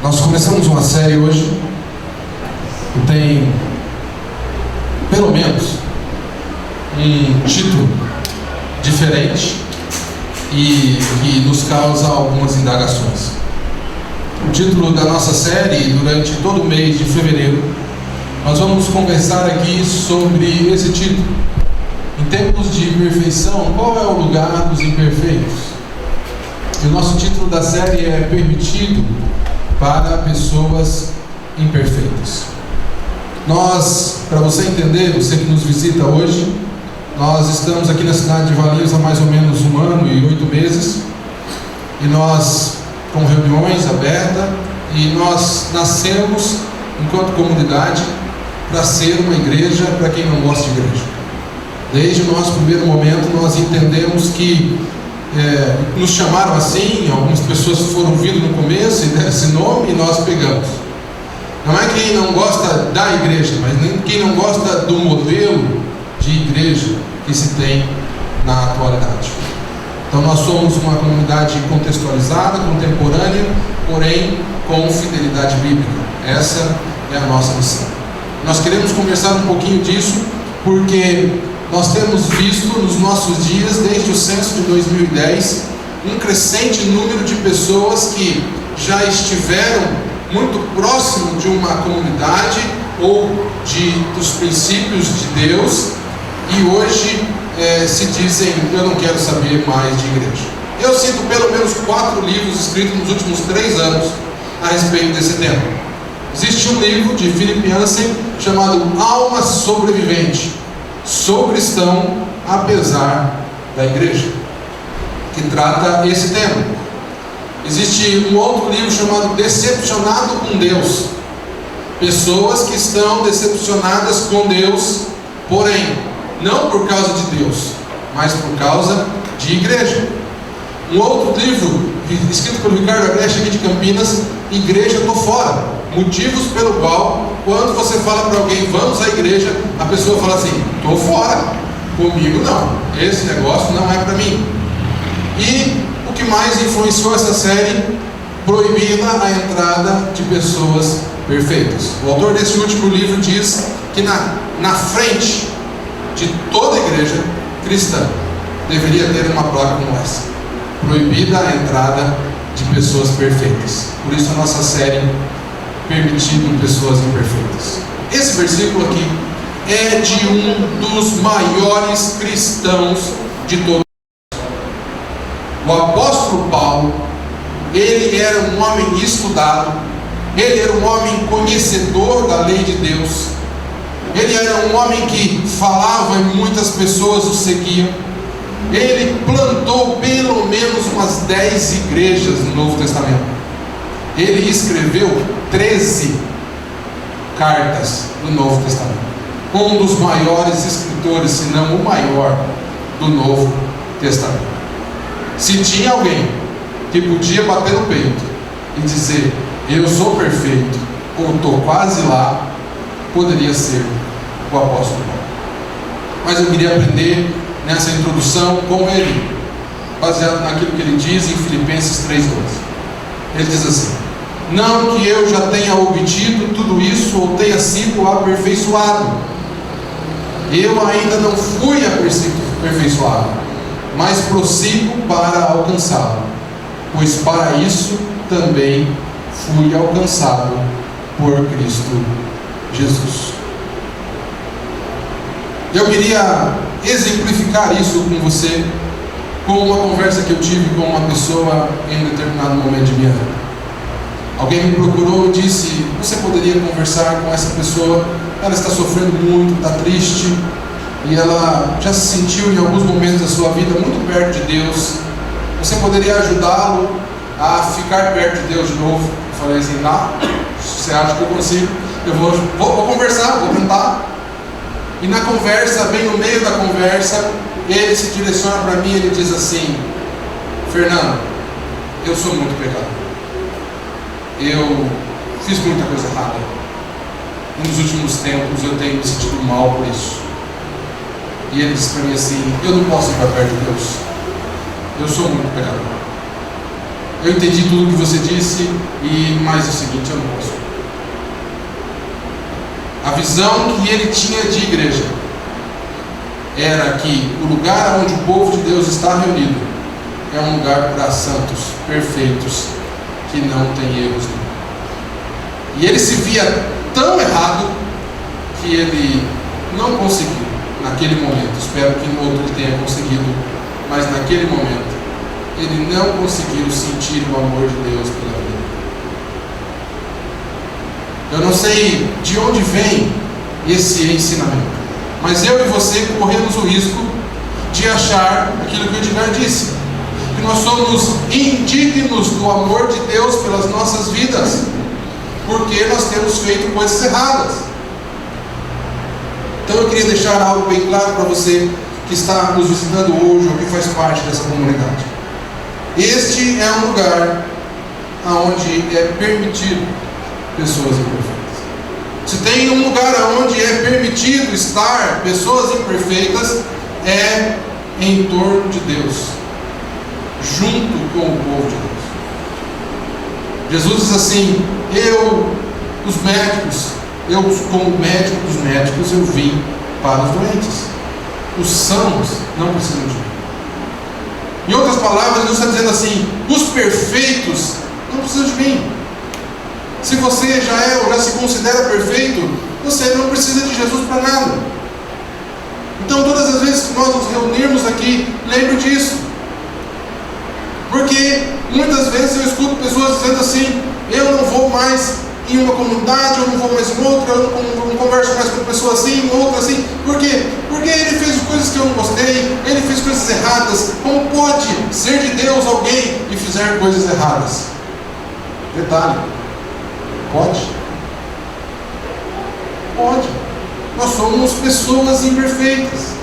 Nós começamos uma série hoje que tem, pelo menos, um título diferente e que nos causa algumas indagações. O título da nossa série, durante todo o mês de fevereiro, nós vamos conversar aqui sobre esse título. Em tempos de perfeição, qual é o lugar dos imperfeitos? E o nosso título da série é Permitido para Pessoas Imperfeitas. Nós, para você entender, você que nos visita hoje, nós estamos aqui na cidade de Valinhos há mais ou menos 1 ano e 8 meses, e nós, com reuniões abertas, e nós nascemos enquanto comunidade para ser uma igreja para quem não gosta de igreja. Desde o nosso primeiro momento nós entendemos que nos chamaram assim, algumas pessoas foram vindo no começo e deram esse nome e nós pegamos. Não é quem não gosta da igreja, mas nem quem não gosta do modelo de igreja que se tem na atualidade. Então nós somos uma comunidade contextualizada, contemporânea, porém com fidelidade bíblica. Essa é a nossa missão. Nós queremos conversar um pouquinho disso porque nós temos visto nos nossos dias, desde o censo de 2010, um crescente número de pessoas que já estiveram muito próximo de uma comunidade ou dos princípios de Deus e hoje se dizem: eu não quero saber mais de igreja. Eu cito pelo menos 4 livros escritos nos últimos 3 anos a respeito desse tema. Existe um livro de Philip Yancey chamado Alma Sobrevivente. Sou cristão apesar da igreja, que trata esse tema. Existe um outro livro chamado Decepcionado com Deus. Pessoas que estão decepcionadas com Deus, porém, não por causa de Deus, mas por causa de igreja. Um outro livro, escrito pelo Ricardo Agreste aqui de Campinas, Igreja Tô Fora. Motivos pelo qual, quando você fala para alguém, vamos à igreja, a pessoa fala assim: tô fora, comigo não, esse negócio não é para mim. E o que mais influenciou essa série? Proibida a entrada de pessoas perfeitas. O autor desse último livro diz que na frente de toda igreja cristã deveria ter uma placa como essa: proibida a entrada de pessoas perfeitas. Por isso a nossa série Permitido Pessoas Imperfeitas. Esse versículo aqui é de um dos maiores cristãos de todos. O apóstolo Paulo, ele era um homem estudado, ele era um homem conhecedor da lei de Deus, ele era um homem que falava e muitas pessoas o seguiam. Ele plantou pelo menos umas 10 igrejas no Novo Testamento. Ele escreveu 13 cartas do Novo Testamento. Um dos maiores escritores, se não o maior, do Novo Testamento. Se tinha alguém que podia bater no peito e dizer: eu sou perfeito, ou estou quase lá, poderia ser o apóstolo Paulo. Mas eu queria aprender nessa introdução com ele, baseado naquilo que ele diz em Filipenses 3:12. Ele diz assim: não que eu já tenha obtido tudo isso ou tenha sido aperfeiçoado. Eu ainda não fui aperfeiçoado, mas prossigo para alcançá-lo, pois para isso também fui alcançado por Cristo Jesus. Eu queria exemplificar isso com você com uma conversa que eu tive com uma pessoa em um determinado momento de minha vida. Alguém me procurou e disse: você poderia conversar com essa pessoa? Ela está sofrendo muito, está triste, e ela já se sentiu em alguns momentos da sua vida muito perto de Deus. Você poderia ajudá-lo a ficar perto de Deus de novo? Eu falei assim: não, você acha que eu consigo? Eu vou conversar, vou tentar. E na conversa, bem no meio da conversa, ele se direciona para mim e ele diz assim: Fernando, eu sou muito pecador. Eu fiz muita coisa errada. Nos últimos tempos eu tenho me sentido mal por isso. E ele disse para mim assim: eu não posso ir para perto de Deus. Eu sou muito pecador. eu entendi tudo que você disse, mas é o seguinte, eu não posso. A visão que ele tinha de igreja era que o lugar onde o povo de Deus está reunido é um lugar para santos, perfeitos, que não tem erros nenhum. E ele se via tão errado que ele não conseguiu naquele momento. Espero que no outro ele tenha conseguido, mas naquele momento ele não conseguiu sentir o amor de Deus pela vida. Eu não sei de onde vem esse ensinamento, mas eu e você corremos o risco de achar aquilo que o Edgar disse, que nós somos indignos do amor de Deus pelas nossas vidas, porque nós temos feito coisas erradas. Então eu queria deixar algo bem claro para você que está nos visitando hoje ou que faz parte dessa comunidade. Este é um lugar onde é permitido pessoas imperfeitas. Se tem um lugar onde é permitido estar pessoas imperfeitas, é em torno de Deus, junto com o povo de Deus. Jesus diz assim: eu como médico dos médicos, eu vim para os doentes. Os sãos não precisam de mim. Em outras palavras, Jesus está dizendo assim: os perfeitos não precisam de mim. Se você já é ou já se considera perfeito, você não precisa de Jesus para nada. Então, todas as vezes que nós nos reunirmos aqui, lembre disso. Porque muitas vezes eu escuto pessoas dizendo assim: eu não vou mais em uma comunidade, eu não vou mais em outra, eu não converso mais com pessoa assim, outra assim. Por quê? Porque ele fez coisas que eu não gostei, ele fez coisas erradas. Como pode ser de Deus alguém e fizer coisas erradas? Detalhe: pode. Pode. Nós somos pessoas imperfeitas.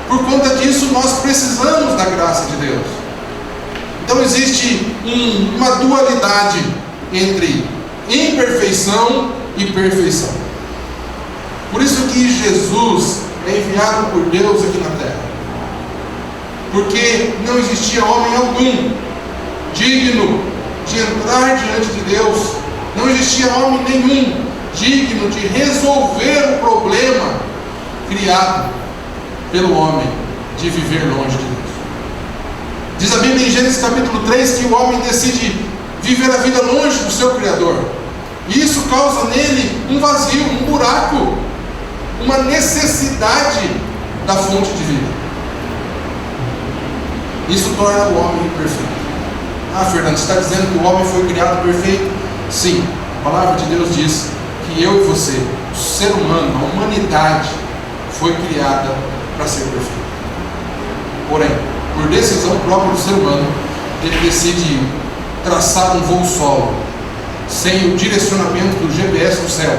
Por conta disso, nós precisamos da graça de Deus. Então existe uma dualidade entre imperfeição e perfeição. Por isso que Jesus é enviado por Deus aqui na terra, porque não existia homem algum digno de entrar diante de Deus. Não existia homem nenhum digno de resolver o problema criado pelo homem de viver longe de Deus. Diz a Bíblia em Gênesis capítulo 3 que o homem decide viver a vida longe do seu Criador. E isso causa nele um vazio, um buraco, uma necessidade da fonte de vida. Isso torna o homem imperfeito. Ah, Fernando, você está dizendo que o homem foi criado perfeito? Sim, a palavra de Deus diz que eu e você, o ser humano, a humanidade, foi criada para ser perfeito. Porém, por decisão própria do ser humano, ele decide traçar um voo solo, sem o direcionamento do GPS do céu,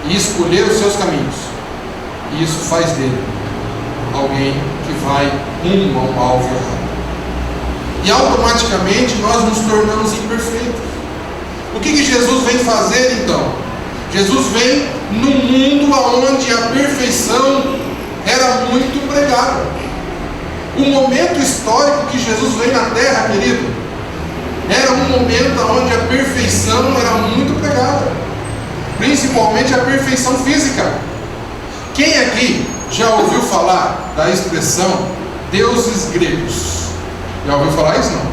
e escolher os seus caminhos. E isso faz dele alguém que vai rumo a um alvo errado. E automaticamente nós nos tornamos imperfeitos. O que Jesus vem fazer então? Jesus vem num mundo onde a perfeição era muito pregada. O momento histórico que Jesus veio na terra, querido, era um momento onde a perfeição era muito pregada, principalmente a perfeição física. Quem aqui já ouviu falar da expressão deuses gregos? Já ouviu falar isso? Não?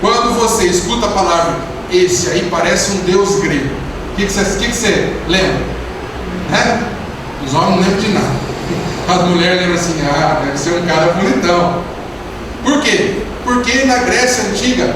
Quando você escuta a palavra esse aí parece um deus grego, o que você lembra? Né? Os homens não lembram de nada. As mulheres lembram assim: deve ser um cara bonitão. Por quê? Porque na Grécia Antiga,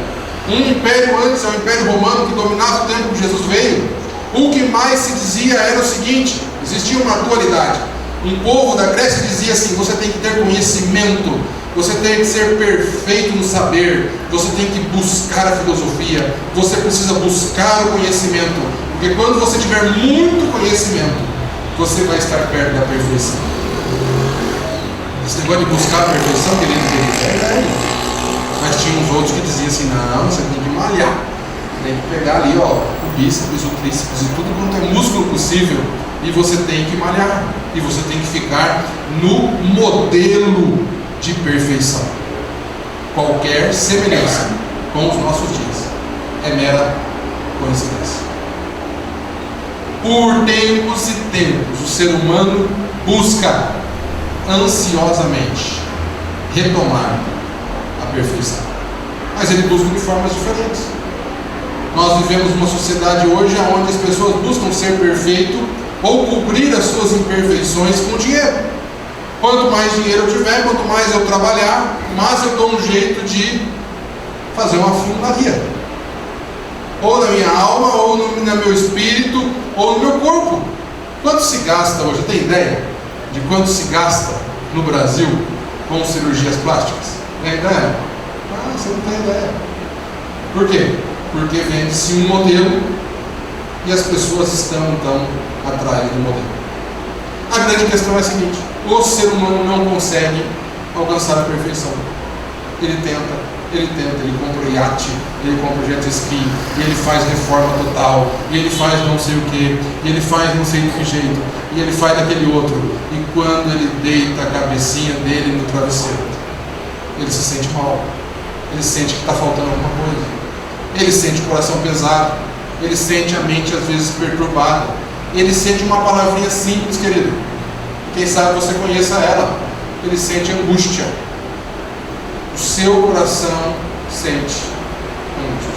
um império antes, o Império Romano, que dominava o tempo que Jesus veio, o que mais se dizia era o seguinte: existia uma dualidade. Um povo da Grécia dizia assim: você tem que ter conhecimento, você tem que ser perfeito no saber, você tem que buscar a filosofia, você precisa buscar o conhecimento, porque quando você tiver muito conhecimento, você vai estar perto da perfeição. Esse negócio de buscar a perfeição, querido, é verdade. Mas tinha uns outros que diziam assim: não, você tem que malhar, tem que pegar ali, o bíceps, o tríceps e tudo quanto é músculo possível, e você tem que malhar, e você tem que ficar no modelo de perfeição. Qualquer semelhança com os nossos dias. É mera coincidência. Por tempos e tempos, o ser humano busca ansiosamente retomar a perfeição. Mas ele busca de formas diferentes. Nós vivemos uma sociedade hoje onde as pessoas buscam ser perfeito ou cobrir as suas imperfeições com dinheiro. Quanto mais dinheiro eu tiver, quanto mais eu trabalhar, mais eu dou um jeito de fazer uma funilaria. Ou na minha alma, ou no meu espírito, ou no meu corpo. Quanto se gasta hoje? Tem ideia de quanto se gasta no Brasil com cirurgias plásticas? Tem ideia? Ah, você não tem ideia. Por quê? Porque vende-se um modelo e as pessoas estão então atrás do modelo. A grande questão é a seguinte: o ser humano não consegue alcançar a perfeição. Ele compra iate, ele compra jet ski, e ele faz reforma total, e ele faz não sei o que, e ele faz não sei de que jeito, e ele faz daquele outro, e quando ele deita a cabecinha dele no travesseiro, ele se sente mal, ele sente que está faltando alguma coisa, ele sente o coração pesado, ele sente a mente às vezes perturbada, ele sente uma palavrinha simples, querido, quem sabe você conheça ela, ele sente angústia. O seu coração sente angústia.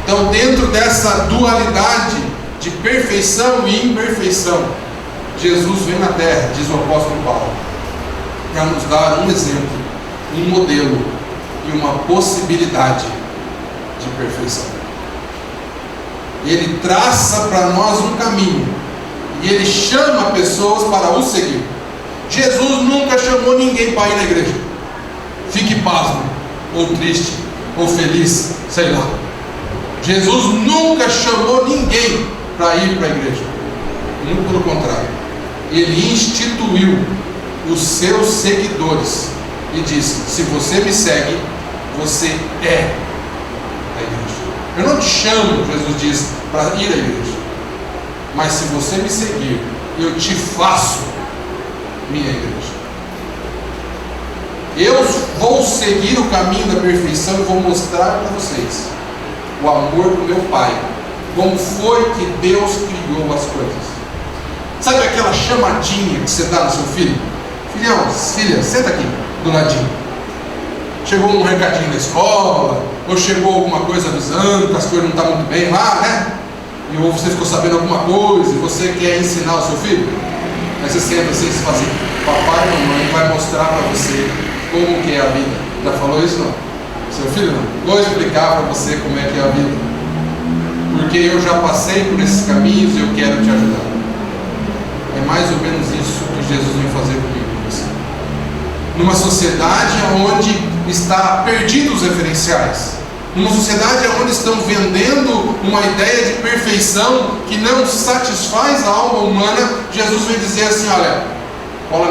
Então, dentro dessa dualidade de perfeição e imperfeição, Jesus vem na terra, diz o apóstolo Paulo, para nos dar um exemplo, um modelo e uma possibilidade de perfeição. Ele traça para nós um caminho e ele chama pessoas para o seguir. Jesus nunca chamou ninguém para ir na igreja. Fique pasmo, ou triste, ou feliz, sei lá. Jesus nunca chamou ninguém para ir para a igreja. Muito pelo contrário. Ele instituiu os seus seguidores e disse: se você me segue, você é a igreja. Eu não te chamo, Jesus diz, para ir à igreja, mas se você me seguir, eu te faço minha igreja. Eu vou seguir o caminho da perfeição e vou mostrar para vocês o amor do meu Pai, como foi que Deus criou as coisas. Sabe aquela chamadinha que você dá no seu filho? Filhão, filha, senta aqui do ladinho. Chegou um recadinho na escola, ou chegou alguma coisa avisando que as coisas não estão muito bem lá, né? E ou você ficou sabendo alguma coisa e você quer ensinar o seu filho? Aí você senta assim e fala assim: papai e mamãe vai mostrar para você como que é a vida. Já falou isso não? Seu filho não? Vou explicar para você como é que é a vida, porque eu já passei por esses caminhos e eu quero te ajudar. É mais ou menos isso que Jesus vem fazer comigo e você. Numa sociedade onde está perdidos os referenciais, numa sociedade onde estão vendendo uma ideia de perfeição que não satisfaz a alma humana, Jesus vem dizer assim: olha, cola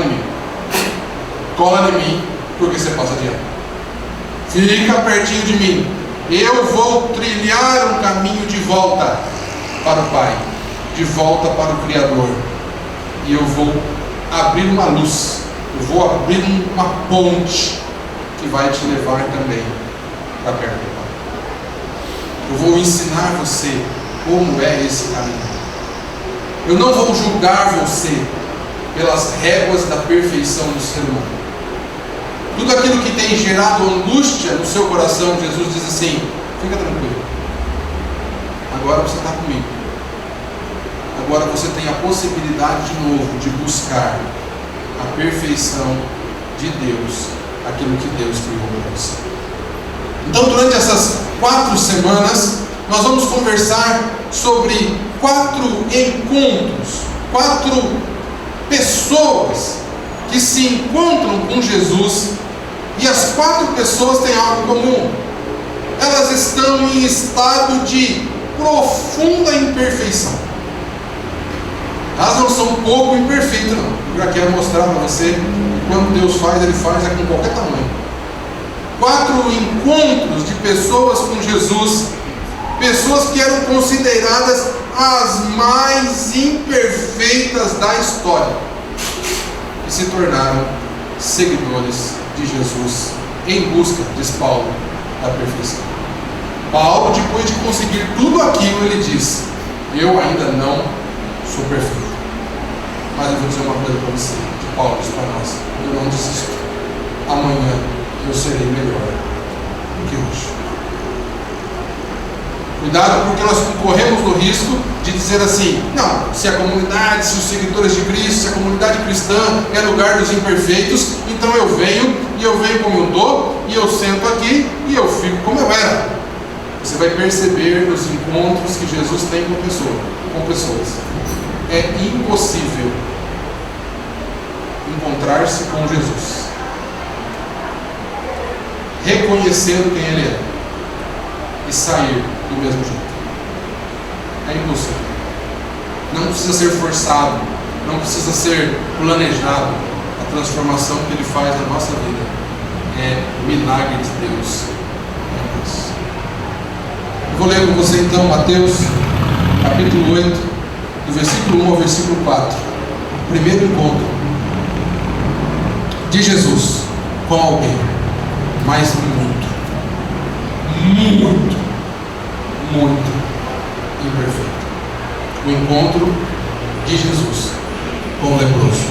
em mim, porque você passa adiante. Fica pertinho de mim. Eu vou trilhar um caminho de volta para o Pai, de volta para o Criador, e eu vou abrir uma luz, eu vou abrir uma ponte que vai te levar também para perto do Pai. Eu vou ensinar você como é esse caminho. Eu não vou julgar você pelas réguas da perfeição do ser humano. Tudo aquilo que tem gerado angústia no seu coração, Jesus diz assim: fica tranquilo, agora você está comigo, agora você tem a possibilidade de novo de buscar a perfeição de Deus, aquilo que Deus criou para você. Então, durante essas 4 semanas, nós vamos conversar sobre 4 encontros, 4 pessoas que se encontram com Jesus, e as 4 pessoas têm algo em comum. Elas estão em estado de profunda imperfeição. Elas não são pouco imperfeitas, não. Eu já quero mostrar para você que quando Deus faz, Ele faz com qualquer tamanho. 4 encontros de pessoas com Jesus, pessoas que eram consideradas as mais imperfeitas da história, e se tornaram seguidores de Jesus, em busca, diz Paulo, da perfeição. Paulo, depois de conseguir tudo aquilo, ele diz: eu ainda não sou perfeito. Mas eu vou dizer uma coisa para você, que Paulo diz para nós: eu não desisto. Amanhã eu serei melhor do que hoje. Cuidado, porque nós corremos o risco de dizer assim: não, se a comunidade, se os seguidores de Cristo, se a comunidade cristã é lugar dos imperfeitos, então eu venho, e eu venho como eu estou, e eu sento aqui, e eu fico como eu era. Você vai perceber nos encontros que Jesus tem com pessoas. É impossível encontrar-se com Jesus reconhecendo quem Ele é e sair do mesmo jeito. É impossível. Não precisa ser forçado, não precisa ser planejado. A transformação que Ele faz na nossa vida é milagre de Deus em nós. Eu vou ler com você então Mateus capítulo 8, do versículo 1 ao versículo 4. O primeiro encontro de Jesus com alguém, mas muito imperfeito. O encontro de Jesus com o leproso.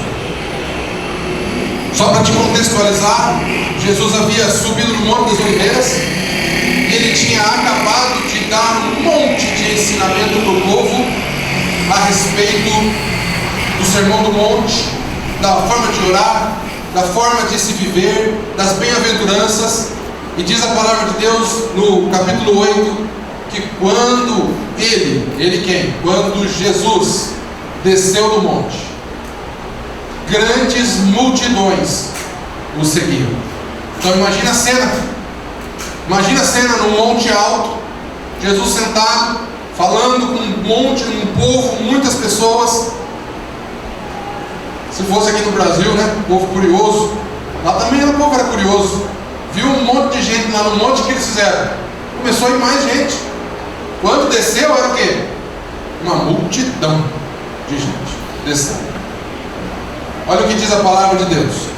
Só para te contextualizar, Jesus havia subido no Monte das Oliveiras e ele tinha acabado de dar um monte de ensinamento para o povo a respeito do Sermão do Monte, da forma de orar, da forma de se viver, das bem-aventuranças. E diz a palavra de Deus no capítulo 8 que quando quando Jesus desceu do monte, grandes multidões o seguiam. Então imagina a cena num monte alto, Jesus sentado, falando com um povo, muitas pessoas. Se fosse aqui no Brasil, né, povo curioso, lá também o povo era curioso, viu um monte de gente lá no monte, o que eles fizeram? Começou a ir mais gente. Quando desceu era o quê? Uma multidão de gente descendo. Olha o que diz a palavra de Deus: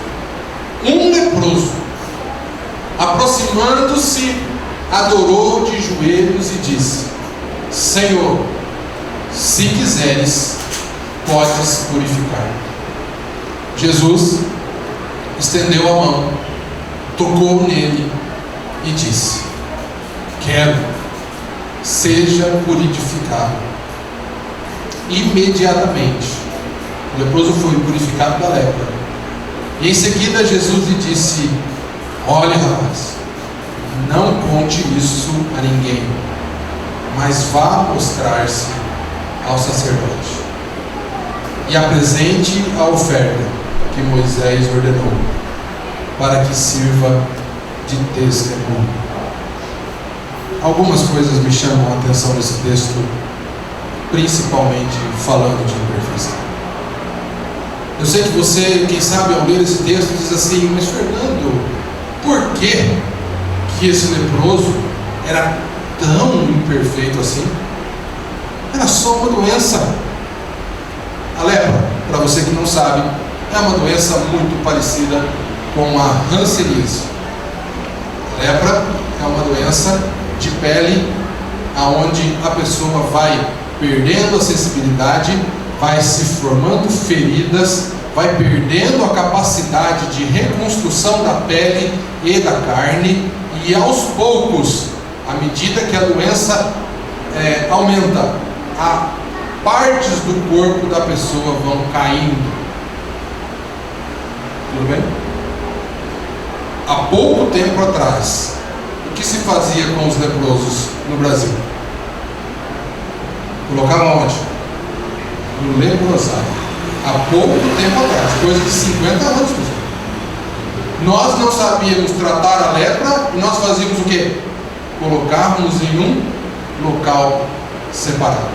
um leproso, aproximando-se, adorou de joelhos e disse: Senhor, se quiseres, podes purificar. Jesus estendeu a mão, tocou nele e disse: quero, seja purificado. Imediatamente o leproso foi purificado da lepra. E em seguida Jesus lhe disse: olha, rapaz, não conte isso a ninguém, mas vá mostrar-se ao sacerdote e apresente a oferta que Moisés ordenou, para que sirva de testemunho. Algumas coisas me chamam a atenção nesse texto, principalmente falando de imperfeição. Eu sei que você, quem sabe, ao ler esse texto, diz assim: mas Fernando, por que esse leproso era tão imperfeito assim? Era só uma doença. A lepra, para você que não sabe, é uma doença muito parecida com a hanseníase. A lepra é uma doença de pele, aonde a pessoa vai perdendo a sensibilidade, vai se formando feridas, vai perdendo a capacidade de reconstrução da pele e da carne, e aos poucos, à medida que a doença aumenta, partes do corpo da pessoa vão caindo. Tudo bem? Há pouco tempo atrás, o que se fazia com os leprosos no Brasil? Colocava onde? No leprosário. Há pouco tempo atrás, coisa de 50 anos. Nós não sabíamos tratar a lepra e nós fazíamos o quê? Colocávamos em um local separado.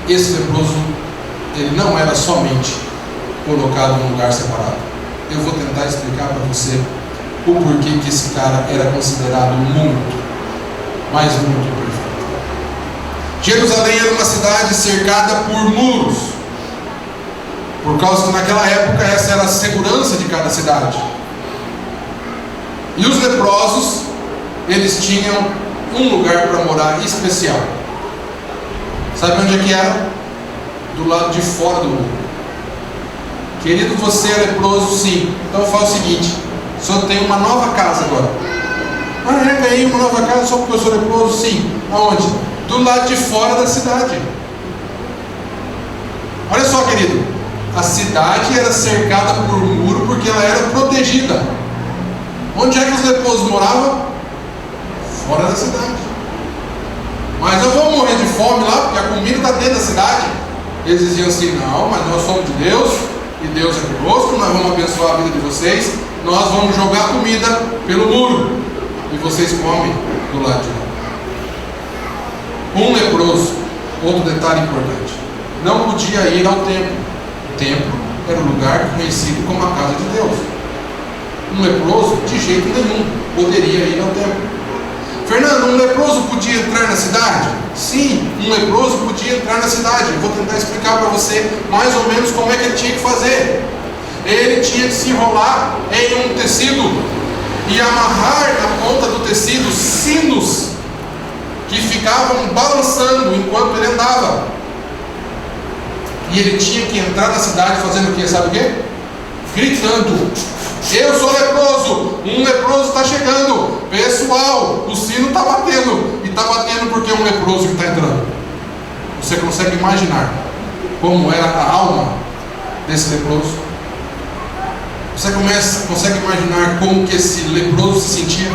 Esse leproso, ele não era somente colocado em um lugar separado. Eu vou tentar explicar para você o porquê que esse cara era considerado muito, mas muito perfeito. Jerusalém era uma cidade cercada por muros, por causa que naquela época essa era a segurança de cada cidade. E os leprosos eles tinham um lugar para morar especial. Sabe onde é que era? Do lado de fora do muro. Querido, você é leproso? Sim. Então faz o seguinte: só tem uma nova casa agora. Ganhei uma nova casa só porque eu sou leproso? Sim. Aonde? Do lado de fora da cidade. Olha só, querido, a cidade era cercada por um muro porque ela era protegida. Onde é que os leprosos moravam? Fora da cidade. Mas nós vamos morrer de fome lá porque a comida está dentro da cidade. Eles diziam assim: não, mas nós somos de Deus e Deus é conosco, nós vamos abençoar a vida de vocês, nós vamos jogar comida pelo muro e vocês comem do lado de lá. Um leproso, outro detalhe importante, não podia ir ao templo. O templo era o lugar conhecido como a casa de Deus. Um leproso, de jeito nenhum, poderia ir ao templo. Fernando, um leproso podia entrar na cidade? Sim, um leproso podia entrar na cidade. Eu vou tentar explicar para você mais ou menos como é que ele tinha que fazer. Ele tinha que se enrolar em um tecido e amarrar na ponta do tecido sinos que ficavam balançando enquanto ele andava. E ele tinha que entrar na cidade fazendo o quê? Sabe o quê? Gritando: eu sou leproso, um leproso está chegando, pessoal, o sino está batendo, e está batendo porque é um leproso que está entrando. Você consegue imaginar como era a alma desse leproso? Você consegue imaginar como que esse leproso se sentia?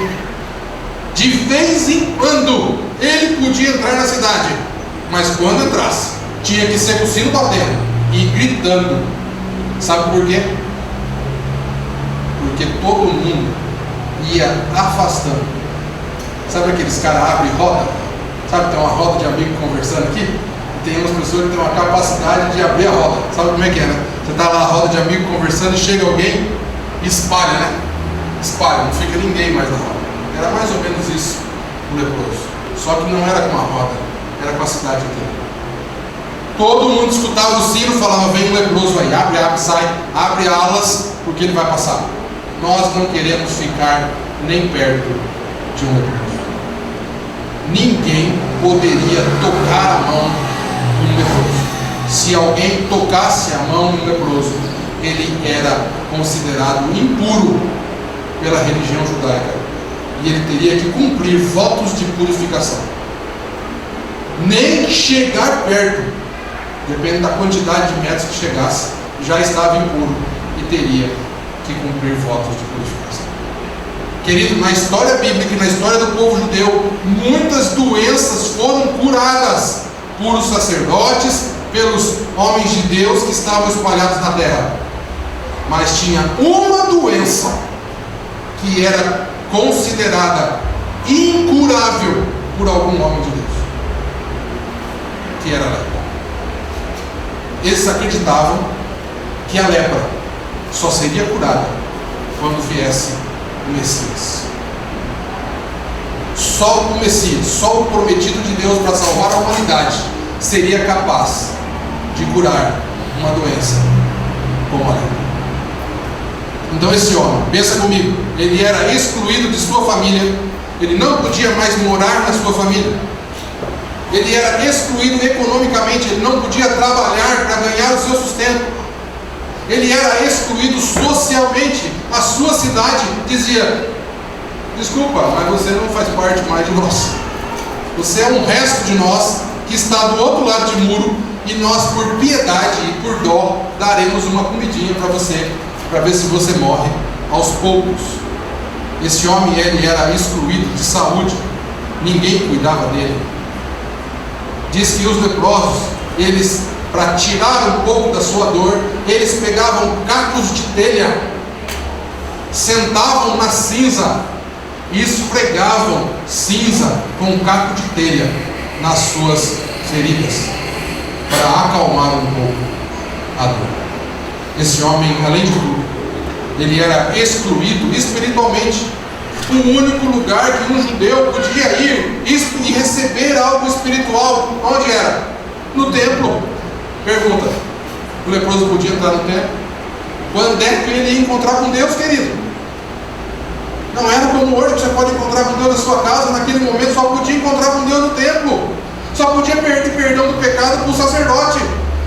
De vez em quando ele podia entrar na cidade, mas quando entrasse, tinha que ser com o sino batendo e gritando. Sabe por quê? Porque todo mundo ia afastando. Sabe aqueles caras abrem roda? Sabe, tem uma roda de amigo conversando aqui? E tem umas pessoas que têm uma capacidade de abrir a roda. Sabe como é que é, né? Você está lá na roda de amigo conversando e chega alguém e espalha, né? Espalha, não fica ninguém mais na roda. Era mais ou menos isso o leproso. Só que não era com a roda, era com a cidade inteira. Todo mundo escutava o sino, falava: vem um leproso aí, abre, sai, abre alas, porque ele vai passar. Nós não queremos ficar nem perto de um leproso. Ninguém poderia tocar a mão de um leproso. Se alguém tocasse a mão de um leproso, ele era considerado impuro pela religião judaica. E ele teria que cumprir votos de purificação. Nem chegar perto, depende da quantidade de metros que chegasse, já estava impuro e teria que cumprir votos de purificação. Querido, na história bíblica e na história do povo judeu, muitas doenças foram curadas por os sacerdotes, pelos homens de Deus que estavam espalhados na terra. Mas tinha uma doença que era considerada incurável por algum homem de Deus, que era a lepra. Eles acreditavam que a lepra só seria curada quando viesse o Messias. Só o Messias, só o prometido de Deus para salvar a humanidade seria capaz de curar uma doença como a lepra. Então esse homem, pensa comigo, ele era excluído de sua família, ele não podia mais morar na sua família, ele era excluído economicamente, ele não podia trabalhar para ganhar o seu sustento, ele era excluído socialmente. A sua cidade dizia: desculpa, mas você não faz parte mais de nós, você é um resto de nós que está do outro lado de muro, e nós, por piedade e por dó, daremos uma comidinha para você, para ver se você morre aos poucos. Esse homem, ele era excluído de saúde, ninguém cuidava dele. Diz que os leprosos, eles, para tirar um pouco da sua dor, eles pegavam cacos de telha, sentavam na cinza e esfregavam cinza com caco de telha nas suas feridas, para acalmar um pouco a dor. Esse homem, além de tudo, ele era excluído espiritualmente. O único lugar que um judeu podia ir e receber algo espiritual, onde era? No templo. Pergunta: o leproso podia entrar no templo? Quando é que ele ia encontrar com Deus, querido? Não era como hoje, que você pode encontrar com Deus na sua casa. Naquele momento só podia encontrar com Deus no templo. Só podia pedir perdão do pecado para o sacerdote.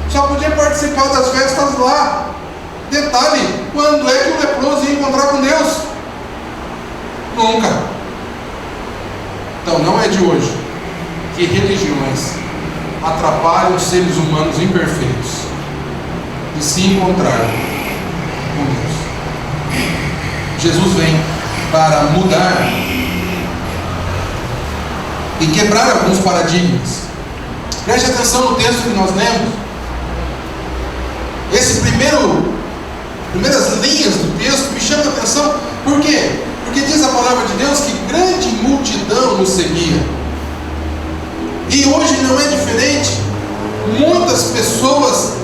Só podia participar das festas lá. Detalhe, quando é que o leproso ia encontrar com Deus? Nunca. Então não é de hoje que religiões atrapalham os seres humanos imperfeitos de se encontrar com Deus. Jesus vem para mudar e quebrar alguns paradigmas. Preste atenção no texto que nós lemos. Esse primeiras linhas do texto me chamam a atenção. Por quê? Porque diz a palavra de Deus que grande multidão nos seguia. E hoje não é diferente. Muitas pessoas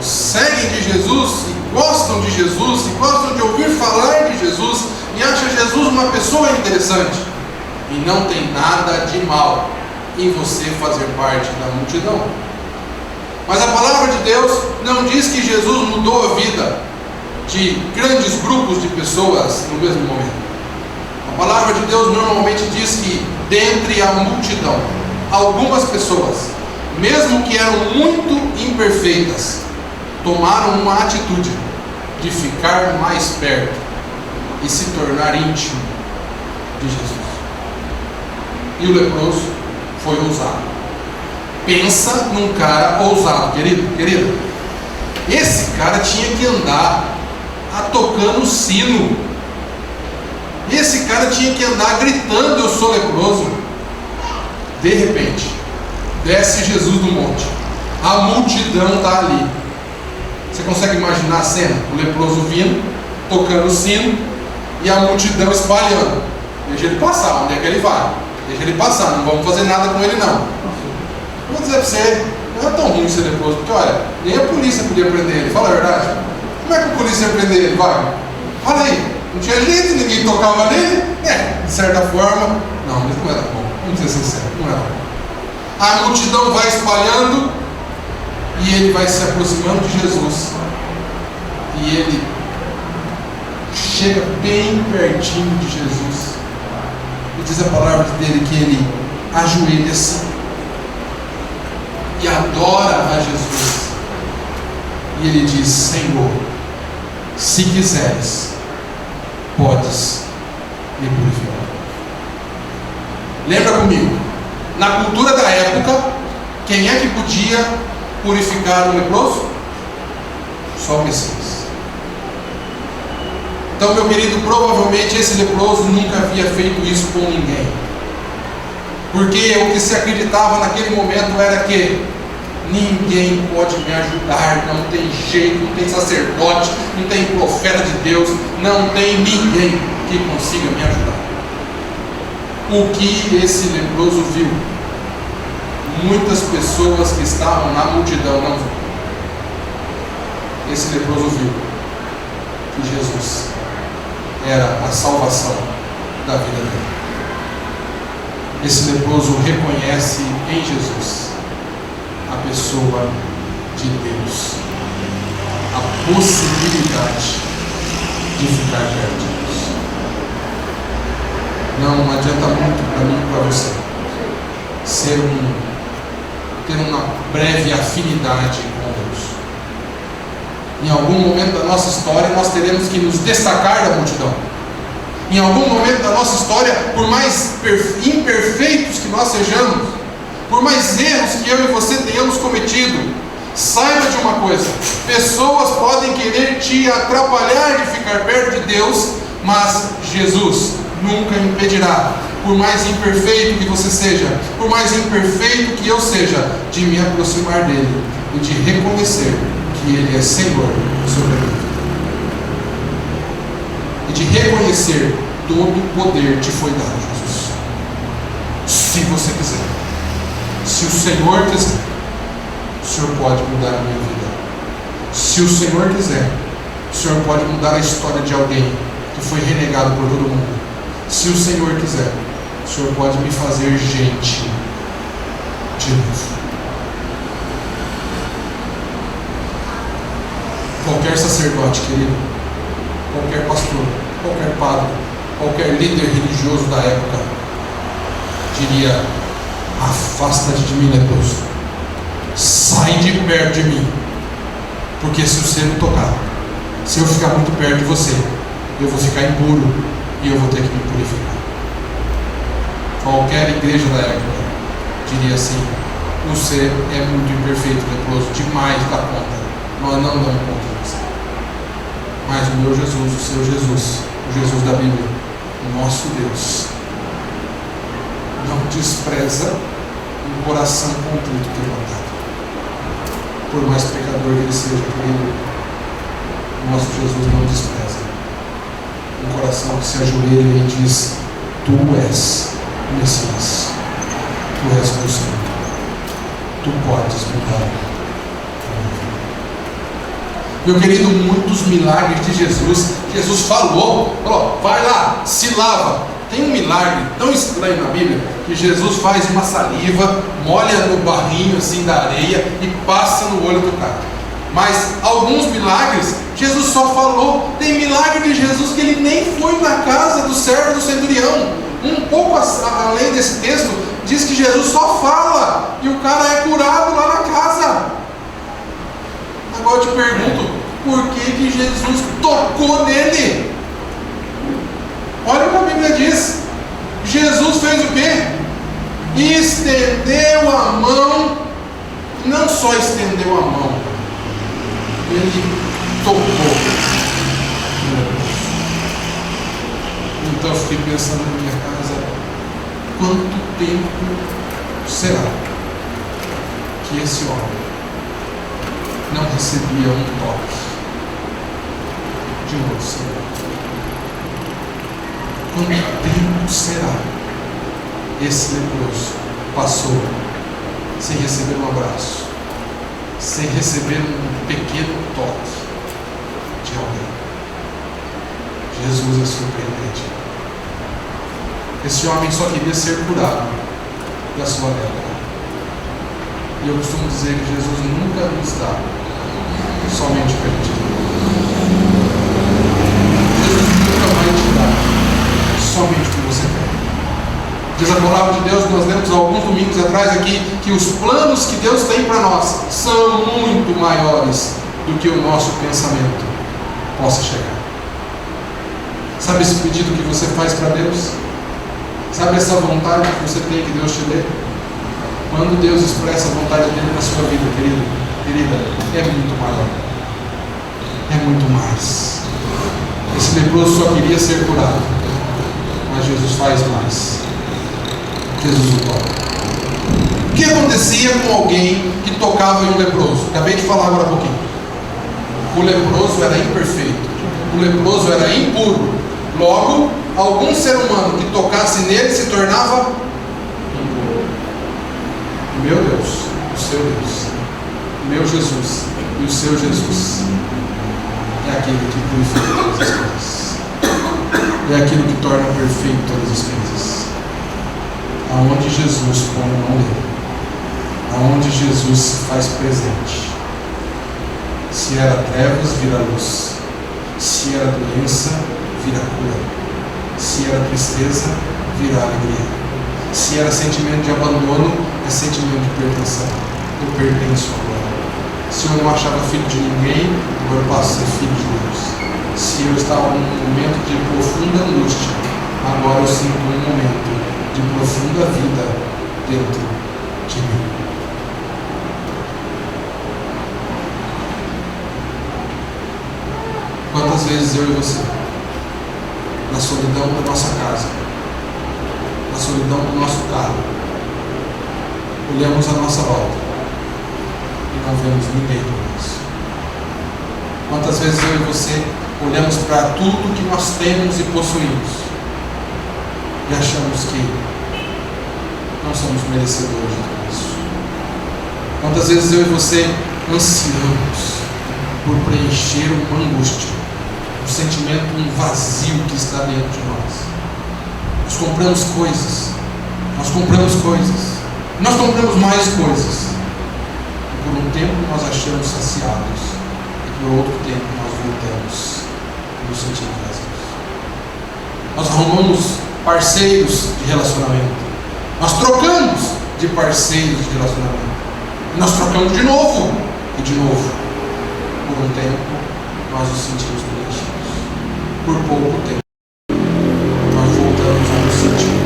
seguem de Jesus e gostam de Jesus e gostam de ouvir falar de Jesus e acham Jesus uma pessoa interessante. E não tem nada de mal em você fazer parte da multidão. Mas a palavra de Deus não diz que Jesus mudou a vida de grandes grupos de pessoas no mesmo momento. A palavra de Deus normalmente diz que dentre a multidão, algumas pessoas, mesmo que eram muito imperfeitas, tomaram uma atitude de ficar mais perto e se tornar íntimo de Jesus. E o leproso foi ousado. Pensa num cara ousado, querido. Esse cara tinha que andar tocando sino. Esse cara tinha que andar gritando: eu sou leproso. De repente, desce Jesus do monte. A multidão está ali. Você consegue imaginar a cena? O leproso vindo, tocando o sino, e a multidão espalhando. Deixa ele passar, onde é que ele vai? Deixa ele passar, não vamos fazer nada com ele não. Vou dizer para você, não é tão ruim ser leproso, porque olha, nem a polícia podia prender ele, fala a verdade. Como é que a polícia ia prender ele? Vai, fala aí, não tinha jeito, ninguém tocava nele? De certa forma, não, mas não era bom, vamos ser sinceros, não era bom. A multidão vai espalhando e ele vai se aproximando de Jesus. E ele chega bem pertinho de Jesus. E diz a palavra dele que ele ajoelha-se e adora a Jesus. E ele diz: Senhor, se quiseres, podes me purificar. Lembra comigo, na cultura da época, quem é que podia purificar o leproso? Só o Messias. Então, meu querido, provavelmente esse leproso nunca havia feito isso com ninguém. Porque o que se acreditava naquele momento era que ninguém pode me ajudar, não tem jeito, não tem sacerdote, não tem profeta de Deus, não tem ninguém que consiga me ajudar. O que esse leproso viu, muitas pessoas que estavam na multidão não viram. Esse leproso viu que Jesus era a salvação da vida dele. Esse leproso reconhece em Jesus a pessoa de Deus, a possibilidade de ficar perto de Deus. Não adianta muito para mim e para você ter uma breve afinidade com Deus. Em algum momento da nossa história nós teremos que nos destacar da multidão. Em algum momento da nossa história, por mais imperfeitos que nós sejamos, por mais erros que eu e você tenhamos cometido, saiba de uma coisa: pessoas podem querer te atrapalhar de ficar perto de Deus, mas Jesus nunca impedirá, por mais imperfeito que você seja, por mais imperfeito que eu seja, de me aproximar dele e de reconhecer que Ele é Senhor sobre a minha vida. E de reconhecer todo o poder te foi dado, Jesus. Se você quiser. Se o Senhor quiser, o Senhor pode mudar a minha vida. Se o Senhor quiser, o Senhor pode mudar a história de alguém que foi renegado por todo mundo. Se o Senhor quiser, o Senhor pode me fazer gente de novo. Qualquer sacerdote, querido, qualquer pastor, qualquer padre, qualquer líder religioso da época diria: afasta-te de mim, leproso, sai de perto de mim, porque se você me tocar, se eu ficar muito perto de você, eu vou ficar impuro e eu vou ter que me purificar. Qualquer igreja da época diria assim: você é muito imperfeito, leproso, demais da conta, nós não damos conta de você. Mas o meu Jesus, o seu Jesus, o Jesus da Bíblia, o nosso Deus, não despreza um coração contrito e quebrantado. Por mais pecador que ele seja, querido, o nosso Jesus não despreza um coração que se ajoelha e diz: tu és o Messias, tu és meu Senhor, tu podes mudar. Meu querido, muitos milagres de Jesus falou, vai lá, se lava. Tem um milagre tão estranho na Bíblia que Jesus faz uma saliva, molha no barrinho assim da areia e passa no olho do cara. Mas alguns milagres Jesus só falou. Tem milagre de Jesus que ele nem foi na casa do servo do centurião. Um pouco além desse texto diz que Jesus só fala e o cara é curado lá na casa. Agora eu te pergunto, por que Jesus tocou nele? Olha o que a Bíblia diz. Jesus fez o quê? Estendeu a mão. Não só estendeu a mão, ele tocou. Então eu fiquei pensando na minha casa: quanto tempo será que esse homem não recebia um toque de um Senhor? Quanto tempo será esse leproso passou sem receber um abraço, sem receber um pequeno toque de alguém? Jesus é surpreendente. Esse homem só queria ser curado da sua lepra. E eu costumo dizer que Jesus nunca nos dá somente o que a gente quer. Jesus nunca vai te dar somente o que você quer. Diz a palavra de Deus, nós lemos alguns domingos atrás aqui, que os planos que Deus tem para nós são muito maiores do que o nosso pensamento possa chegar. Sabe esse pedido que você faz para Deus? Sabe essa vontade que você tem que Deus te dê? Quando Deus expressa a vontade dele na sua vida, querido, querida, é muito maior. É muito mais. Esse leproso só queria ser curado, mas Jesus faz mais. Jesus o toca. O que acontecia com alguém que tocava em um leproso? Acabei de falar agora há pouquinho. O leproso era imperfeito. O leproso era impuro. Logo, algum ser humano que tocasse nele se tornava impuro. Meu Deus, o seu Deus, meu Jesus e o seu Jesus é aquele que purifica todas as coisas. É aquele que torna perfeito todas as coisas. Aonde Jesus põe a mão dele, aonde Jesus se faz presente. Se era trevas, vira luz. Se era doença, vira cura. Se era tristeza, vira alegria. Se era sentimento de abandono, é sentimento de pertenção. Eu pertenço agora. Se eu não achava filho de ninguém, agora eu passo a ser filho de Deus. Se eu estava num momento de profunda angústia, agora eu sinto um momento de profunda vida dentro de mim. Quantas vezes eu e você, na solidão da nossa casa, na solidão do nosso carro, olhamos a nossa volta e não vemos ninguém por nós? Quantas vezes eu e você olhamos para tudo que nós temos e possuímos e achamos que não somos merecedores de tudo isso? Quantas vezes eu e você ansiamos por preencher uma angústia, um sentimento, um vazio que está dentro de nós? Nós compramos coisas, nós compramos mais coisas, e por um tempo nós achamos saciados, e por outro tempo nós voltamos e nos sentimos vazios. Nós arrumamos parceiros de relacionamento. Nós trocamos de parceiros de relacionamento. E nós trocamos de novo e de novo. Por um tempo, nós nos sentimos preenchidos. Por pouco tempo, nós voltamos a nos sentir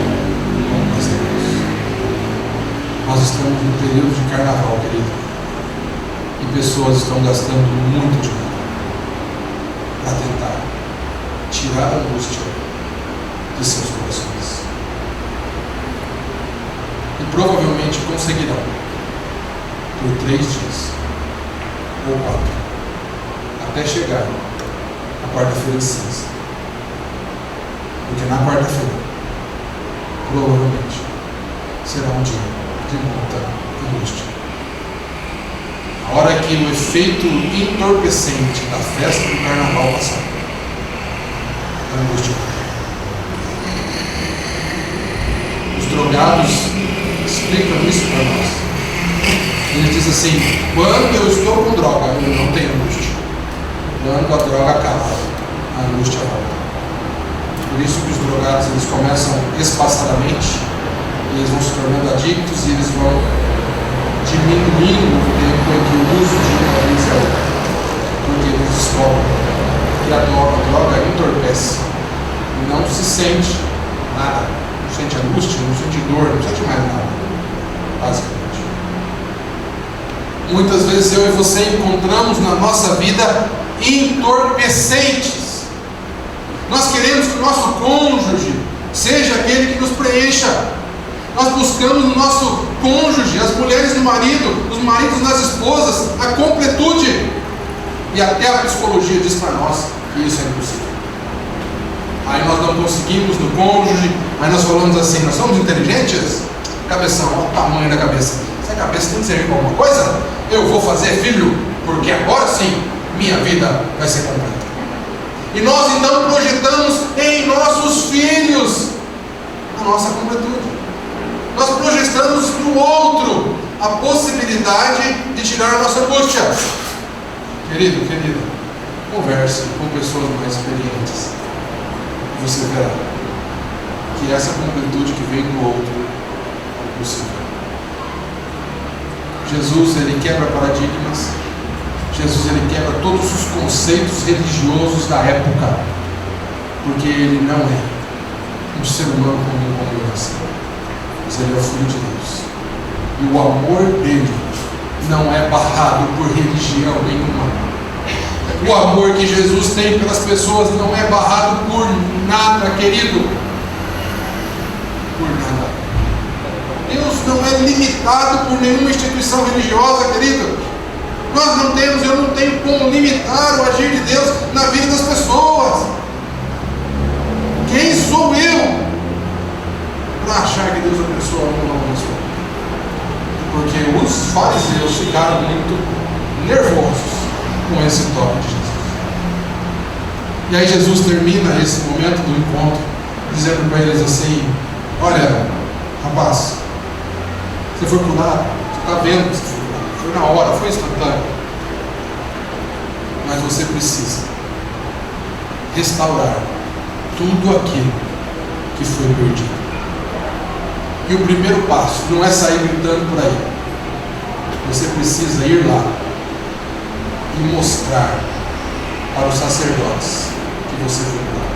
como nós temos. Nós estamos no período de carnaval, querido. E pessoas estão gastando muito dinheiro para tentar tirar a angústia de seus corações. E provavelmente conseguirão por 3 dias ou 4, até chegar na quarta-feira de cinza. Porque na quarta-feira, provavelmente, será um dia de muita angústia. A hora que o efeito entorpecente da festa do carnaval passar, a angústia. Os drogados explicam isso para nós. Ele diz assim: quando eu estou com droga, eu não tenho angústia. Quando a droga acaba, a angústia volta. Por isso que os drogados eles começam espaçadamente, eles vão se tornando adictos e eles vão diminuindo o tempo em que o uso de uma vez é outra. Porque eles descobrem que a droga entorpece. Não se sente nada. Não sente angústia, não sente dor, não sente mais nada. Basicamente. Muitas vezes eu e você encontramos na nossa vida entorpecentes. Nós queremos que o nosso cônjuge seja aquele que nos preencha. Nós buscamos no nosso cônjuge, as mulheres no marido, os maridos nas esposas, a completude. E até a psicologia diz para nós que isso é impossível. Aí nós não conseguimos no cônjuge, aí nós falamos assim: nós somos inteligentes? Cabeção, olha o tamanho da cabeça. Se a cabeça tem que servir para alguma coisa, eu vou fazer filho, porque agora sim minha vida vai ser completa. E nós então projetamos em nossos filhos a nossa completude. Nós projetamos no outro a possibilidade de tirar a nossa angústia. Querido, querida, converse com pessoas mais experientes. E você verá que essa completude que vem do outro é possível. Jesus, ele quebra paradigmas. Jesus, ele quebra todos os conceitos religiosos da época. Porque ele não é um ser humano comum como você. Mas ele é o Filho de Deus. E o amor dele não é barrado por religião nenhuma. O amor que Jesus tem pelas pessoas não é barrado por nada, querido. Por nada. Deus não é limitado por nenhuma instituição religiosa, querido. Nós não temos, eu não tenho como limitar o agir de Deus na vida das pessoas. Quem sou eu para achar que Deus abençoa ou não abençoa? Porque os fariseus ficaram muito nervosos com esse toque de Jesus. E aí Jesus termina esse momento do encontro dizendo para eles assim: olha, rapaz, você foi curado, você está vendo que você foi curado, foi na hora, foi instantâneo. Mas você precisa restaurar tudo aquilo que foi perdido. E o primeiro passo não é sair gritando por aí. Você precisa ir lá e mostrar para os sacerdotes que você foi curado.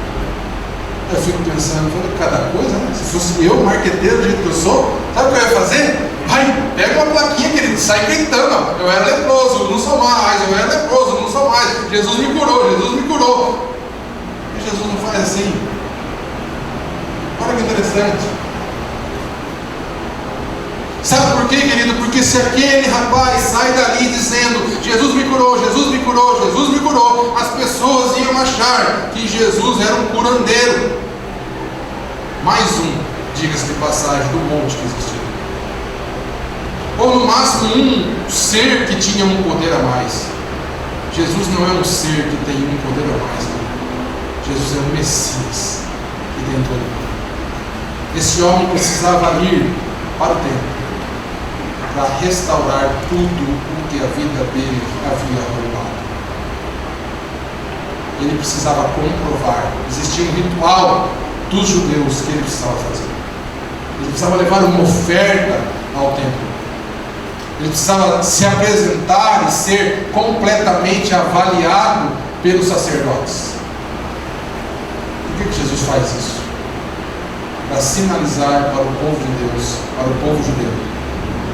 Eu fico pensando, cada coisa, né? Se fosse eu, marqueteiro do jeito que eu sou, sabe o que eu ia fazer? Vai, pega uma plaquinha, querido, sai gritando: ó, eu era leproso, não sou mais, eu era leproso, não sou mais, Jesus me curou, Jesus me curou. E Jesus não faz assim. Olha que interessante. Sabe por quê, querido? Porque se aquele rapaz sai dali dizendo: Jesus me curou, Jesus me curou, Jesus me curou, as pessoas iam achar que Jesus era um curandeiro. Mais um, diga-se de passagem, do monte que existia. Ou no máximo um ser que tinha um poder a mais. Jesus não é um ser que tem um poder a mais. Não. Jesus é o Messias que tem todo o poder. Esse homem precisava ir para o templo para restaurar tudo o que a vida dele havia roubado. Ele precisava comprovar. Existia um ritual dos judeus que ele precisava fazer. Ele precisava levar uma oferta ao templo. Ele precisava se apresentar e ser completamente avaliado pelos sacerdotes. Por que Jesus faz isso? Para sinalizar para o povo de Deus, para o povo judeu,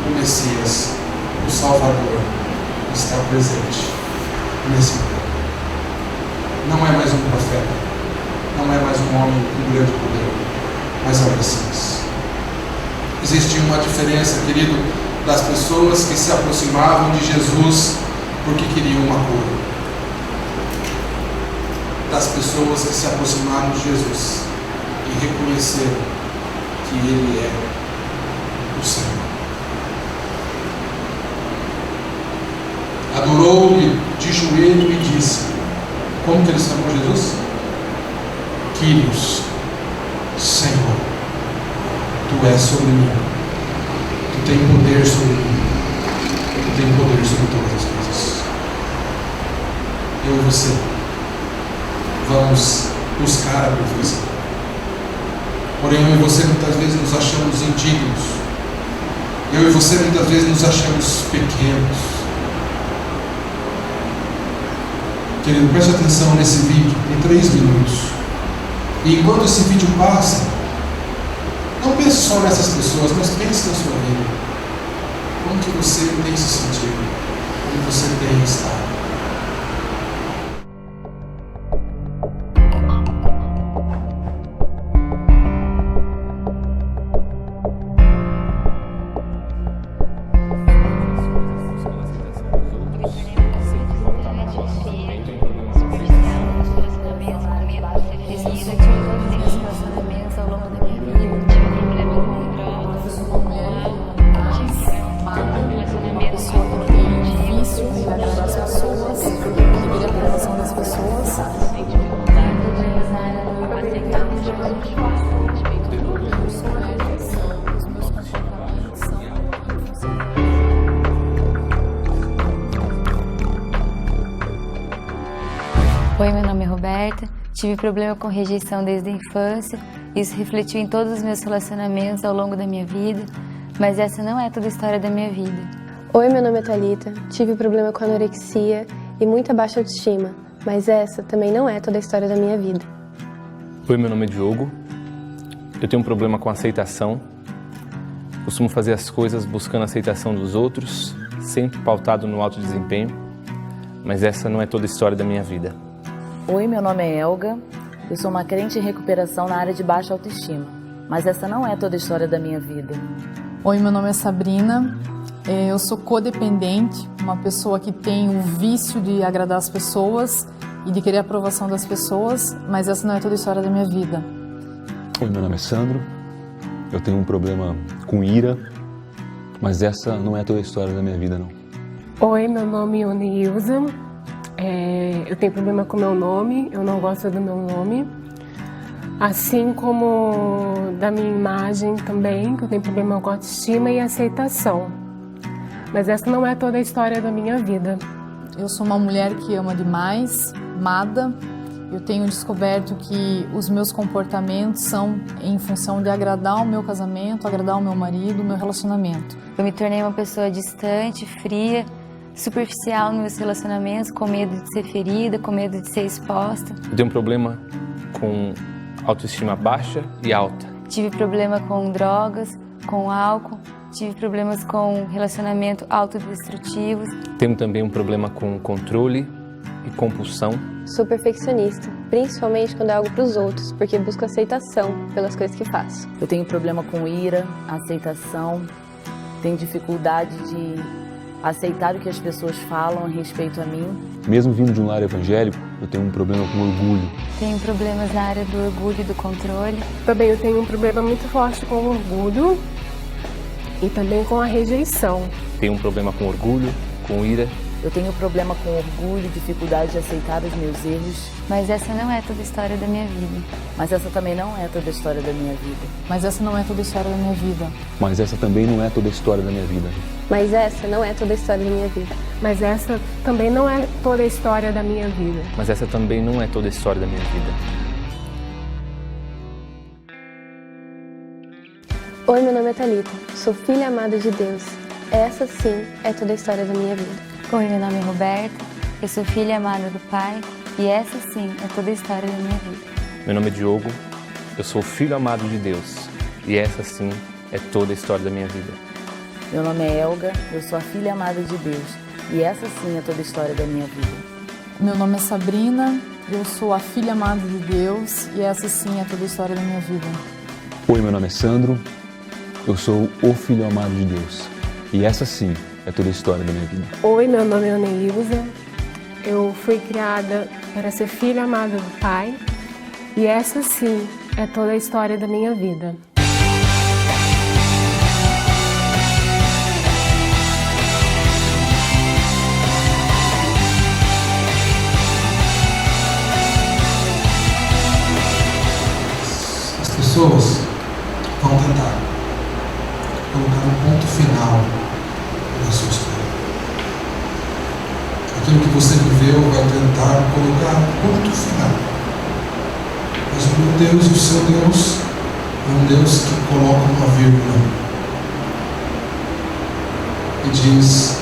o Messias, o Salvador, está presente nesse mundo. Não é mais um profeta, não é mais um homem com grande poder, mas é o Messias. Existia uma diferença, querido, das pessoas que se aproximavam de Jesus porque queriam uma cura, das pessoas que se aproximaram de Jesus e reconheceram que Ele é o Senhor. Adorou-lhe de joelho e disse: como que ele chamou Jesus? Kyrios, Senhor, Tu és sobre mim, Tu tens poder sobre mim, Tu tens poder sobre todas as coisas. Eu e você vamos buscar a perfeição. Porém, eu e você muitas vezes nos achamos indignos. Eu e você muitas vezes nos achamos pequenos. Querido, preste atenção nesse vídeo, em 3 minutos. E enquanto esse vídeo passa, não pense só nessas pessoas, mas pense na sua vida. Como que você tem se sentido? Como você tem estado? Oi, meu nome é Roberta, tive problema com rejeição desde a infância, isso refletiu em todos os meus relacionamentos ao longo da minha vida, mas essa não é toda a história da minha vida. Oi, meu nome é Thalita, tive problema com anorexia e muita baixa autoestima, mas essa também não é toda a história da minha vida. Oi, meu nome é Diogo, eu tenho um problema com aceitação, costumo fazer as coisas buscando a aceitação dos outros, sempre pautado no alto desempenho, mas essa não é toda a história da minha vida. Oi, meu nome é Elga, eu sou uma crente em recuperação na área de baixa autoestima, mas essa não é toda a história da minha vida. Oi, meu nome é Sabrina, eu sou codependente, uma pessoa que tem o vício de agradar as pessoas e de querer a aprovação das pessoas, mas essa não é toda a história da minha vida. Oi, meu nome é Sandro, eu tenho um problema com ira, mas essa não é toda a história da minha vida, não. Oi, meu nome é Onilza. Eu tenho problema com meu nome, eu não gosto do meu nome. Assim como da minha imagem também, que eu tenho problema com autoestima e aceitação. Mas essa não é toda a história da minha vida. Eu sou uma mulher que ama demais, amada. Eu tenho descoberto que os meus comportamentos são em função de agradar o meu casamento, agradar o meu marido, o meu relacionamento. Eu me tornei uma pessoa distante, fria, superficial nos meus relacionamentos, com medo de ser ferida, com medo de ser exposta. Eu tenho um problema com autoestima baixa e alta. Tive problema com drogas, com álcool, tive problemas com relacionamento autodestrutivos. Tenho também um problema com controle e compulsão. Sou perfeccionista, principalmente quando é algo para os outros, porque busco aceitação pelas coisas que faço. Eu tenho problema com ira, aceitação, tenho dificuldade de aceitar o que as pessoas falam a respeito a mim. Mesmo vindo de um lar evangélico, eu tenho um problema com orgulho. Tenho problemas na área do orgulho e do controle. Também eu tenho um problema muito forte com o orgulho e também com a rejeição. Tenho um problema com orgulho, com ira. Eu tenho problema com orgulho, dificuldade de aceitar os meus erros. Mas essa não é toda a história da minha vida. Mas essa também não é toda a história da minha vida. Mas essa não é toda a história da minha vida. Mas essa também não é toda a história da minha vida. Mas essa não é toda a história da minha vida. Mas essa também não é toda a história da minha vida. Mas essa também não é toda a história da minha vida. Oi, meu nome é Thalita, sou filha amada de Deus. Essa sim é toda a história da minha vida. Oi, meu nome é Roberta, eu sou filha amada do Pai e essa sim é toda a história da minha vida. Meu nome é Diogo, eu sou filho amado de Deus e essa sim é toda a história da minha vida. Meu nome é Elga, eu sou a filha amada de Deus e essa sim é toda a história da minha vida. Meu nome é Sabrina, eu sou a filha amada de Deus e essa sim é toda a história da minha vida. Oi, meu nome é Sandro, eu sou o filho amado de Deus e essa sim é toda a história da minha vida. Oi, meu nome é Neilza. Eu fui criada para ser filha amada do Pai e essa sim é toda a história da minha vida. As pessoas vão tentar colocar um ponto final na sua história. Aquilo que você viveu vai tentar colocar um ponto final. Mas o meu Deus e o seu Deus é um Deus que coloca uma vírgula e diz: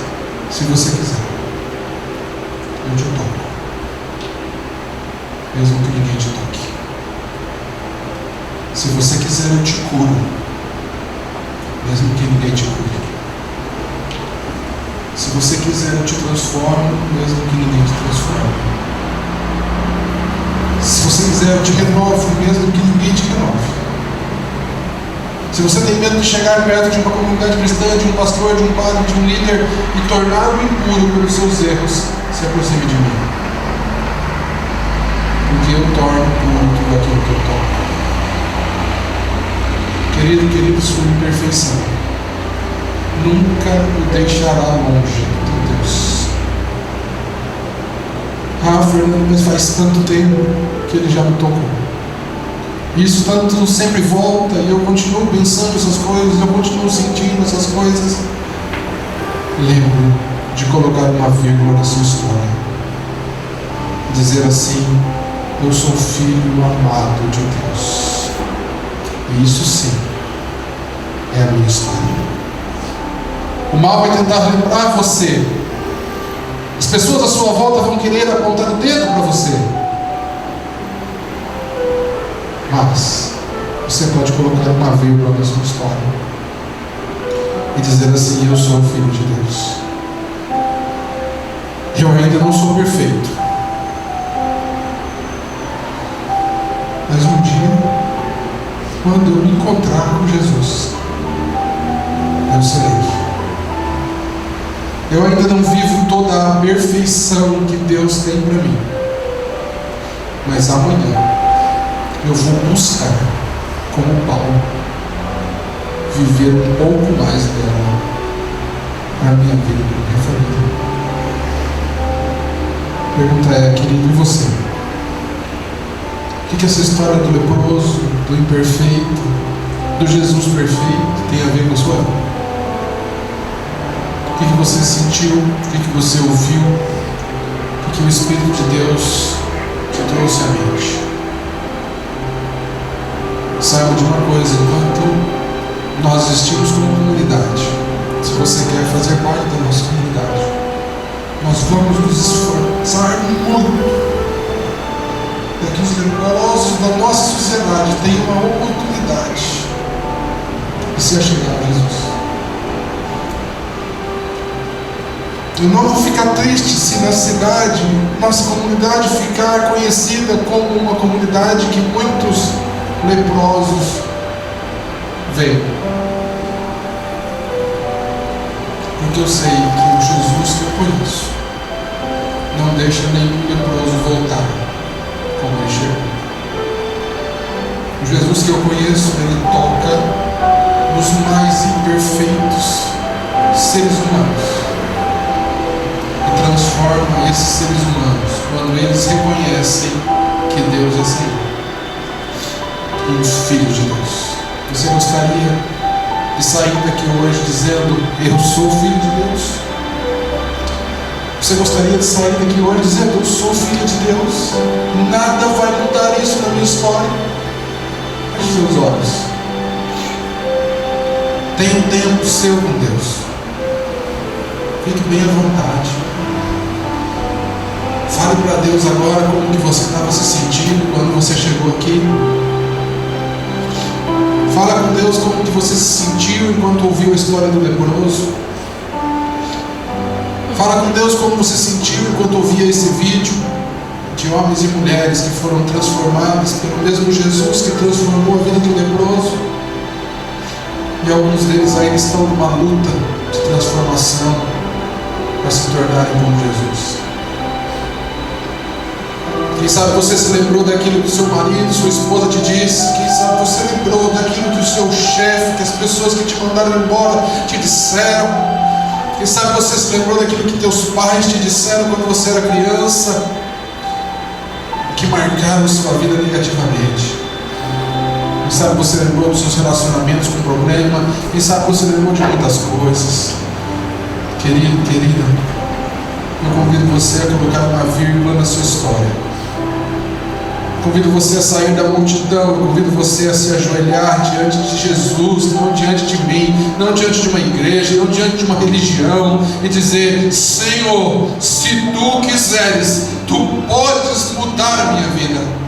se você quiser, eu te toco, mesmo que ninguém te toque. Se você quiser, eu te curo, mesmo que ninguém te cure. Se você quiser, eu te transformo, mesmo que ninguém te transforme. Se você quiser, eu te renovo, mesmo que ninguém te renove. Se você tem medo de chegar perto de uma comunidade cristã, de um pastor, de um padre, de um líder e torná-lo impuro pelos seus erros, se aproxime de mim. Porque eu torno puro tudo aquilo que eu toco. Querido, sua imperfeição nunca o deixará longe de Deus. Fernando, mas faz tanto tempo que ele já me tocou. Isso tanto sempre volta e eu continuo pensando essas coisas, eu continuo sentindo essas coisas. Lembro de colocar uma vírgula na sua história. Dizer assim: eu sou filho amado de Deus. E isso sim é a minha história. O mal vai tentar lembrar você. As pessoas à sua volta vão querer apontar o dedo para você. Mas você pode colocar uma vírgula na sua história e dizer assim: eu sou filho de Deus. Eu ainda não sou perfeito, mas um dia, quando eu me encontrar com Jesus, eu serei. Eu ainda não vivo toda a perfeição que Deus tem para mim, mas amanhã eu vou buscar, como Paulo, viver um pouco mais dela para a minha vida e para a minha família. A pergunta é, querido, e você? O que essa história do leproso, do imperfeito, do Jesus perfeito tem a ver com a sua vida? O que você sentiu? O que você ouviu? O que o Espírito de Deus te trouxe à mente? Saiba de uma coisa: enquanto nós existimos como comunidade, se você quer fazer parte da nossa comunidade, nós vamos nos esforçar muito para que os leprosos da nossa sociedade tenham uma oportunidade de se achegar a Jesus. Eu não vou ficar triste se na cidade, nossa comunidade ficar conhecida como uma comunidade que muitos leprosos vêm. Porque eu sei que o Jesus que eu conheço não deixa nenhum leproso voltar como ele chegou. O Jesus que eu conheço, ele toca nos mais imperfeitos seres humanos e transforma esses seres humanos quando eles reconhecem que Deus é Senhor, um filho de Deus. Você gostaria de sair daqui hoje dizendo: eu sou filho de Deus? Você gostaria de sair daqui hoje dizendo: eu sou filho de Deus? Nada vai mudar isso na minha história. Feche seus olhos. Tenha um tempo seu com Deus. Fique bem à vontade. Fale para Deus agora como que você estava se sentindo quando você chegou aqui. Fala com Deus como que você se sentiu enquanto ouviu a história do leproso. Fala com Deus como você se sentiu enquanto ouvia esse vídeo de homens e mulheres que foram transformados pelo mesmo Jesus que transformou a vida do leproso. E alguns deles ainda estão numa luta de transformação para se tornarem como Jesus. Quem sabe você se lembrou daquilo que seu marido, sua esposa te disse. Quem sabe você lembrou daquilo que o seu chefe, que as pessoas que te mandaram embora te disseram. Quem sabe você se lembrou daquilo que teus pais te disseram quando você era criança, que marcaram sua vida negativamente. Quem sabe você lembrou dos seus relacionamentos com problema. Quem sabe você lembrou de muitas coisas. Querido, querida, eu convido você a colocar uma vírgula na sua história. Convido você a sair da multidão. Convido você a se ajoelhar diante de Jesus, não diante de mim, não diante de uma igreja, não diante de uma religião, e dizer: Senhor, se tu quiseres, tu podes mudar a minha vida.